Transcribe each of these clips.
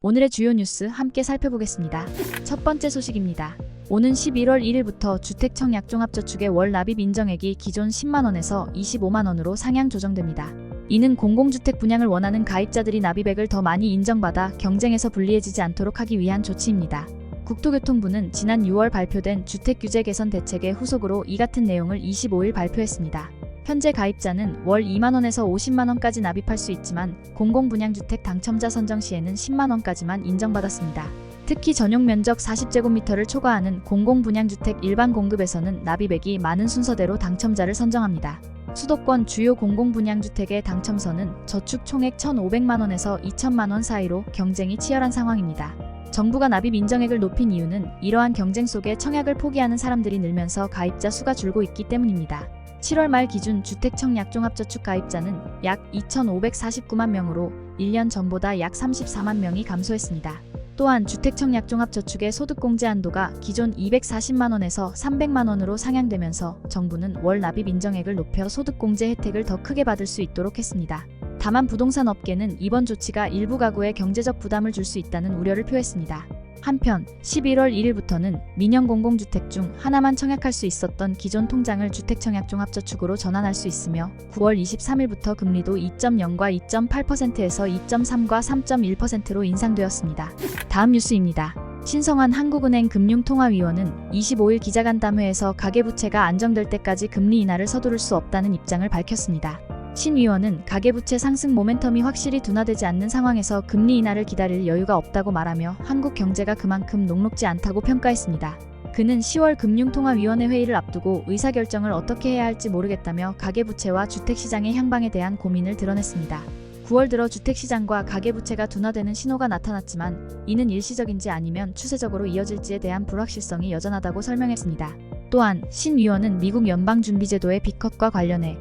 오늘의 주요 뉴스 함께 살펴보겠습니다. 첫 번째 소식입니다. 오는 11월 1일부터 주택청 약종합저축의 월 납입 인정액이 기존 10만원에서 25만원으로 상향 조정됩니다. 이는 공공주택 분양을 원하는 가입자들이 납입액을 더 많이 인정받아 경쟁에서 불리해지지 않도록 하기 위한 조치입니다. 국토교통부는 지난 6월 발표된 주택규제 개선 대책의 후속으로 이 같은 내용을 25일 발표했습니다. 현재 가입자는 월 2만원에서 50만원까지 납입할 수 있지만 공공분양주택 당첨자 선정 시에는 10만원까지만 인정받았습니다. 특히 전용 면적 40제곱미터를 초과하는 공공분양주택 일반 공급에서는 납입액이 많은 순서대로 당첨자를 선정합니다. 수도권 주요 공공분양주택의 당첨선은 저축 총액 1,500만원에서 2천만원 사이로 경쟁이 치열한 상황입니다. 정부가 납입 인정액을 높인 이유는 이러한 경쟁 속에 청약을 포기하는 사람들이 늘면서 가입자 수가 줄고 있기 때문입니다. 7월 말 기준 주택청 약종합저축 가입자는 약 2,549만 명으로 1년 전보다 약 34만 명이 감소했습니다. 또한 주택청 약종합저축의 소득공제 한도가 기존 240만원에서 300만원으로 상향되면서 정부는 월 납입 인정액을 높여 소득공제 혜택을 더 크게 받을 수 있도록 했습니다. 다만 부동산 업계는 이번 조치가 일부 가구에 경제적 부담을 줄 수 있다는 우려를 표했습니다. 한편 11월 1일부터는 민영 공공주택 중 하나만 청약할 수 있었던 기존 통장을 주택청 약종합저축으로 전환할 수 있으며 9월 23일부터 금리도 2.0과 2.8%에서 2.3과 3.1%로 인상되었습니다. 다음 뉴스입니다. 신성한 한국은행 금융통화위원은 25일 기자간담회에서 가계부채가 안정될 때까지 금리 인하를 서두를 수 없다는 입장을 밝혔습니다. 신 위원은 가계부채 상승 모멘텀이 확실히 둔화되지 않는 상황에서 금리 인하를 기다릴 여유가 없다고 말하며 한국 경제가 그만큼 녹록지 않다고 평가했습니다. 그는 10월 금융통화위원회 회의를 앞두고 의사결정을 어떻게 해야 할지 모르겠다며 가계부채와 주택시장의 향방에 대한 고민을 드러냈습니다. 9월 들어 주택시장과 가계부채가 둔화되는 신호가 나타났지만 이는 일시적인지 아니면 추세적으로 이어질지에 대한 불확실성이 여전하다고 설명했습니다. 또한 신 위원은 미국 연방준비제도의 빅컷과 관련해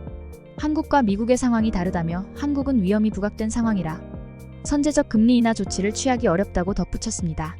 한국과 미국의 상황이 다르다며 한국은 위험이 부각된 상황이라 선제적 금리 인하 조치를 취하기 어렵다고 덧붙였습니다.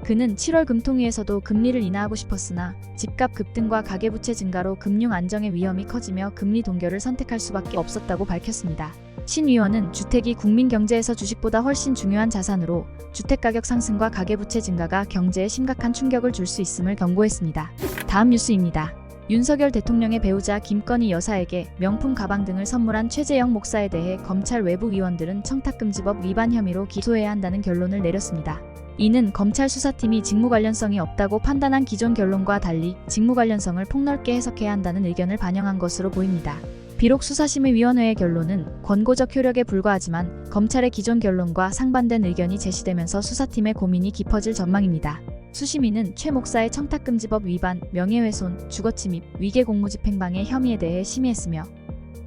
그는 7월 금통위에서도 금리를 인하하고 싶었으나 집값 급등과 가계부채 증가로 금융 안정의 위험이 커지며 금리 동결을 선택할 수밖에 없었다고 밝혔습니다. 신 위원은 주택이 국민 경제에서 주식보다 훨씬 중요한 자산으로 주택가격 상승과 가계부채 증가가 경제에 심각한 충격을 줄 수 있음을 경고했습니다. 다음 뉴스입니다. 윤석열 대통령의 배우자 김건희 여사에게 명품 가방 등을 선물한 최재형 목사에 대해 검찰 외부 위원들은 청탁금지법 위반 혐의로 기소해야 한다는 결론을 내렸습니다. 이는 검찰 수사팀이 직무 관련성이 없다고 판단한 기존 결론과 달리 직무 관련성을 폭넓게 해석해야 한다는 의견을 반영한 것으로 보입니다. 비록 수사심의위원회의 결론은 권고적 효력에 불과하지만 검찰의 기존 결론과 상반된 의견이 제시되면서 수사팀의 고민이 깊어질 전망입니다. 수심위는 최 목사의 청탁금지법 위반, 명예훼손, 주거침입, 위계공무집행방해 혐의에 대해 심의했으며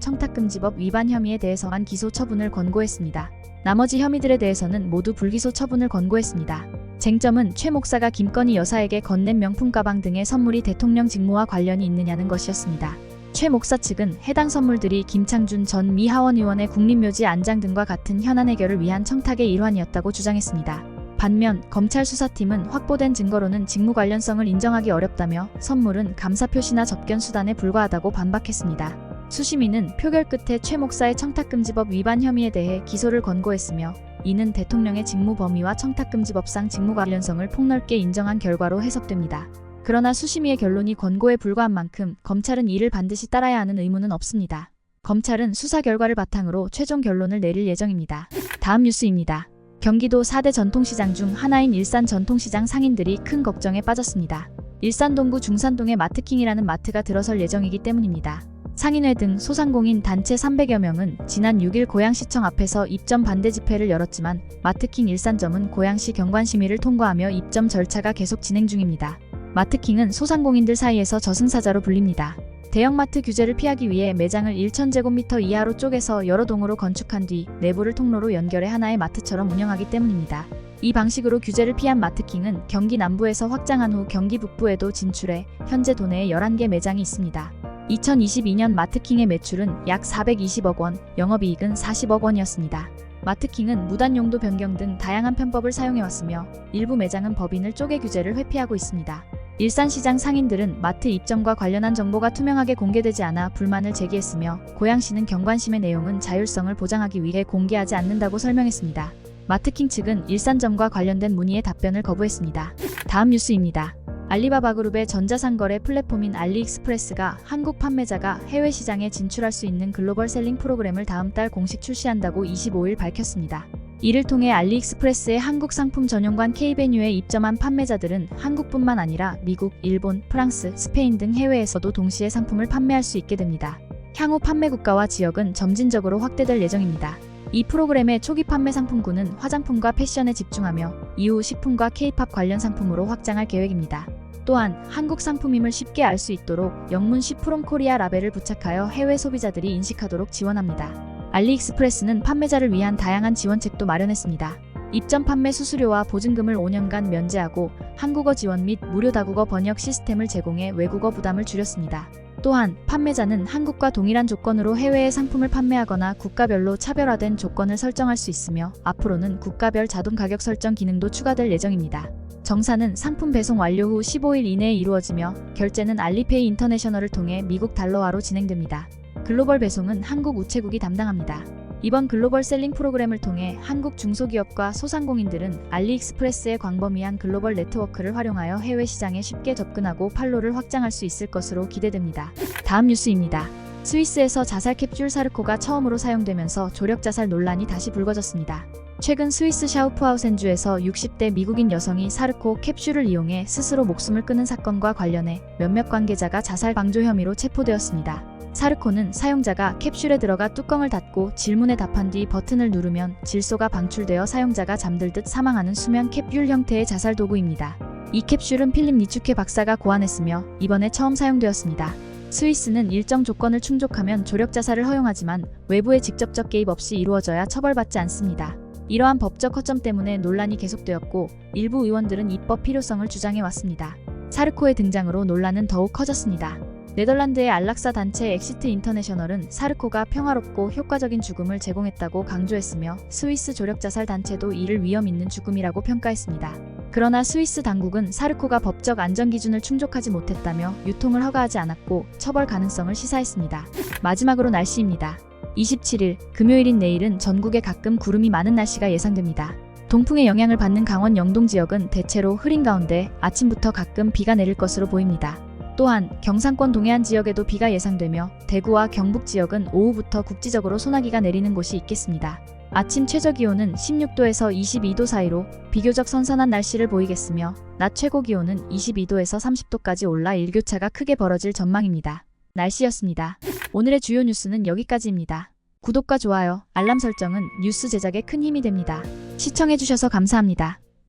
청탁금지법 위반 혐의에 대해서만 기소 처분을 권고했습니다. 나머지 혐의들에 대해서는 모두 불기소 처분을 권고했습니다. 쟁점은 최 목사가 김건희 여사에게 건넨 명품 가방 등의 선물이 대통령 직무와 관련이 있느냐는 것이었습니다. 최 목사 측은 해당 선물들이 김창준 전 미 하원의원의 국립묘지 안장 등과 같은 현안 해결을 위한 청탁의 일환이었다고 주장했습니다. 반면 검찰 수사팀은 확보된 증거로는 직무 관련성을 인정하기 어렵다며 선물은 감사 표시나 접견 수단에 불과하다고 반박했습니다. 수심위는 표결 끝에 최 목사의 청탁금지법 위반 혐의에 대해 기소를 권고했으며 이는 대통령의 직무 범위와 청탁금지법상 직무 관련성을 폭넓게 인정한 결과로 해석됩니다. 그러나 수심위의 결론이 권고에 불과한 만큼 검찰은 이를 반드시 따라야 하는 의무는 없습니다. 검찰은 수사 결과를 바탕으로 최종 결론을 내릴 예정입니다. 다음 뉴스입니다. 경기도 4대 전통시장 중 하나인 일산 전통시장 상인들이 큰 걱정에 빠졌습니다. 일산 동구 중산동에 마트킹이라는 마트가 들어설 예정이기 때문입니다. 상인회 등 소상공인 단체 300여 명은 지난 6일 고양시청 앞에서 입점 반대 집회를 열었지만 마트킹 일산점은 고양시 경관심의를 통과하며 입점 절차가 계속 진행 중입니다. 마트킹은 소상공인들 사이에서 저승사자로 불립니다. 대형마트 규제를 피하기 위해 매장을 1,000제곱미터 이하로 쪼개서 여러 동으로 건축한 뒤 내부를 통로로 연결해 하나의 마트처럼 운영하기 때문입니다. 이 방식으로 규제를 피한 마트킹은 경기 남부에서 확장한 후 경기 북부에도 진출해 현재 도내에 11개 매장이 있습니다. 2022년 마트킹의 매출은 약 420억 원, 영업이익은 40억 원이었습니다. 마트킹은 무단 용도 변경 등 다양한 편법을 사용해왔으며 일부 매장은 법인을 쪼개 규제를 회피하고 있습니다. 일산시장 상인들은 마트 입점과 관련한 정보가 투명하게 공개되지 않아 불만을 제기했으며 고양시는 경관심의 내용은 자율성을 보장하기 위해 공개하지 않는다고 설명했습니다. 마트킹 측은 일산점과 관련된 문의에 답변을 거부했습니다. 다음 뉴스입니다. 알리바바 그룹의 전자상거래 플랫폼인 알리익스프레스가 한국 판매자가 해외 시장에 진출할 수 있는 글로벌 셀링 프로그램을 다음 달 공식 출시한다고 25일 밝혔습니다. 이를 통해 알리익스프레스의 한국 상품 전용관 K베뉴에 입점한 판매자들은 한국뿐만 아니라 미국, 일본, 프랑스, 스페인 등 해외에서도 동시에 상품을 판매할 수 있게 됩니다. 향후 판매 국가와 지역은 점진적으로 확대될 예정입니다. 이 프로그램의 초기 판매 상품군은 화장품과 패션에 집중하며 이후 식품과 K-팝 관련 상품으로 확장할 계획입니다. 또한 한국 상품임을 쉽게 알 수 있도록 영문 시프롬 코리아 라벨을 부착하여 해외 소비자들이 인식하도록 지원합니다. 알리익스프레스는 판매자를 위한 다양한 지원책도 마련했습니다. 입점 판매 수수료와 보증금을 5년간 면제하고 한국어 지원 및 무료 다국어 번역 시스템을 제공해 외국어 부담을 줄였습니다. 또한 판매자는 한국과 동일한 조건으로 해외에 상품을 판매하거나 국가별로 차별화된 조건을 설정할 수 있으며 앞으로는 국가별 자동 가격 설정 기능도 추가될 예정입니다. 정산은 상품 배송 완료 후 15일 이내에 이루어지며 결제는 알리페이 인터내셔널을 통해 미국 달러화로 진행됩니다. 글로벌 배송은 한국 우체국이 담당합니다. 이번 글로벌 셀링 프로그램을 통해 한국 중소기업과 소상공인들은 알리익스프레스의 광범위한 글로벌 네트워크를 활용하여 해외 시장에 쉽게 접근하고 판로를 확장할 수 있을 것으로 기대됩니다. 다음 뉴스입니다. 스위스에서 자살 캡슐 사르코가 처음으로 사용되면서 조력 자살 논란이 다시 불거졌습니다. 최근 스위스 샤우프하우센주에서 60대 미국인 여성이 사르코 캡슐을 이용해 스스로 목숨을 끊은 사건과 관련해 몇몇 관계자가 자살 방조 혐의로 체포되었습니다. 사르코는 사용자가 캡슐에 들어가 뚜껑을 닫고 질문에 답한 뒤 버튼을 누르면 질소가 방출되어 사용자가 잠들듯 사망하는 수면 캡슐 형태의 자살 도구입니다. 이 캡슐은 필립 니추케 박사가 고안했으며 이번에 처음 사용되었습니다. 스위스는 일정 조건을 충족하면 조력 자살을 허용하지만 외부의 직접적 개입 없이 이루어져야 처벌받지 않습니다. 이러한 법적 허점 때문에 논란이 계속되었고 일부 의원들은 입법 필요성을 주장해왔습니다. 사르코의 등장으로 논란은 더욱 커졌습니다. 네덜란드의 안락사 단체 엑시트 인터내셔널은 사르코가 평화롭고 효과적인 죽음을 제공했다고 강조했으며 스위스 조력자살 단체도 이를 위험 있는 죽음이라고 평가했습니다. 그러나 스위스 당국은 사르코가 법적 안전 기준을 충족하지 못했다며 유통을 허가하지 않았고 처벌 가능성을 시사했습니다. 마지막으로 날씨입니다. 27일 금요일인 내일은 전국에 가끔 구름이 많은 날씨가 예상됩니다. 동풍의 영향을 받는 강원 영동 지역은 대체로 흐린 가운데 아침부터 가끔 비가 내릴 것으로 보입니다. 또한 경상권 동해안 지역에도 비가 예상되며 대구와 경북 지역은 오후부터 국지적으로 소나기가 내리는 곳이 있겠습니다. 아침 최저기온은 16도에서 22도 사이로 비교적 선선한 날씨를 보이겠으며 낮 최고기온은 22도에서 30도까지 올라 일교차가 크게 벌어질 전망입니다. 날씨였습니다. 오늘의 주요 뉴스는 여기까지입니다. 구독과 좋아요, 알람 설정은 뉴스 제작에 큰 힘이 됩니다. 시청해주셔서 감사합니다.